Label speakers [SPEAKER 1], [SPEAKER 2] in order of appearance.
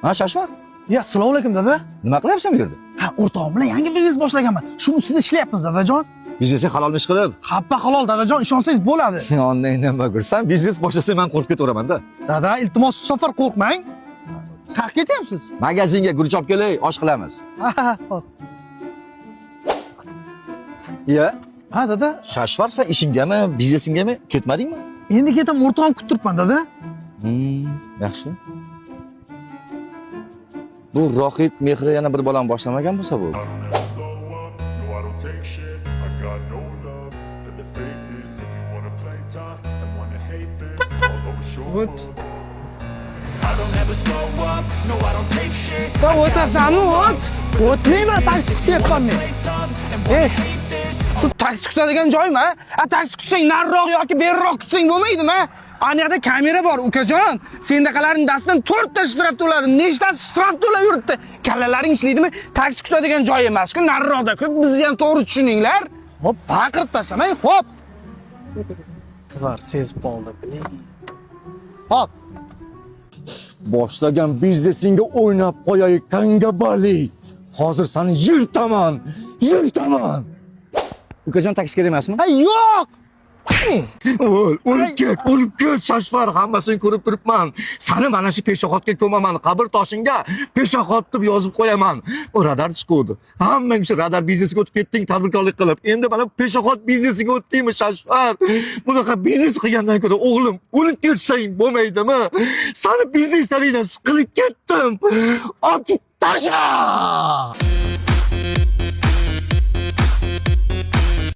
[SPEAKER 1] Ha, Shashvar?
[SPEAKER 2] Ya, assalomu alaykum dada.
[SPEAKER 1] Nima qilyapsan bu yerda?
[SPEAKER 2] Ha, o'rtog'im bilan yangi biznes boshlaganman. Shuning ustida ishlayapmiz dadajon.
[SPEAKER 1] Biznesni halolmi ish qilib?
[SPEAKER 2] Xappa halol dadajon, ishonsangiz bo'ladi.
[SPEAKER 1] Ondan nima ko'rsan, biznes boshlasang men qo'rqib ketaveraman-da.
[SPEAKER 2] Dada, iltimos shu safar qo'rqmang. Qayerga ketyapsiz?
[SPEAKER 1] Magazinga guruch olib kelay, osh qilamiz.
[SPEAKER 2] Ha, hop.
[SPEAKER 1] Iya,
[SPEAKER 2] Ha, dada.
[SPEAKER 1] Shashvar, sen ishingami, biznesingami ketmadingmi?
[SPEAKER 2] Endi ketam, o'rtog'im kutib turibman dada.
[SPEAKER 1] Yaxshi. Bu Rohit Mehri yana bir bolam boshlamagan bo'lsa bu.
[SPEAKER 3] I don't ever slow up, no I don't take shit. I got no love for the fakeness. If you wanna play tough and wanna hate this, I'll always show up. I don't ever slow up, no I don't take shit.
[SPEAKER 2] Da o'tasanmi, o't? O'tmayman, taksi kutyapman men. Shu taksi kutadigan joymi? A taksi kutsang nariroq yoki beriroq kutsang bo'lmaydimi? Ana yerda kamera bor, ukajon. Sendaqalarning dastidan 4 ta shtraf to'ladi. Nechtasi shtraf to'lab yuribdi? Kallalaring ishlaydimi? Taksi kutadigan joy emas-ku, nariroqda. Bizni ham to'g'ri tushuninglar. Hop, baqirib tashamay, hop. Tvar sezib qoldi, biling. Hop.
[SPEAKER 1] Boshlagan biznesingga o'ynab qo'yay, Kangabali. Hozir seni yirtaman. Ukajon, taksi kerak emasmi?
[SPEAKER 2] Ha, yo'q.
[SPEAKER 1] O'lib ket, Shashvar, hammasini ko'rib turibman. Seni mana shu peshoxotga ko'maman, qabr toshingga peshoxot deb yozib qo'yaman. O radar chiqdi. Hammang shu radar biznesiga o'tib ketding, tadbirkorlik qilib. Endi mana peshoxot biznesiga o'tdingmi, Shashvar? Bunaqa biznes qilgandan ko'ra o'g'lim o'lib ketsang bo'lmaydimi? Seni bizneslaringdan siqilib ketdim. Otib tasha!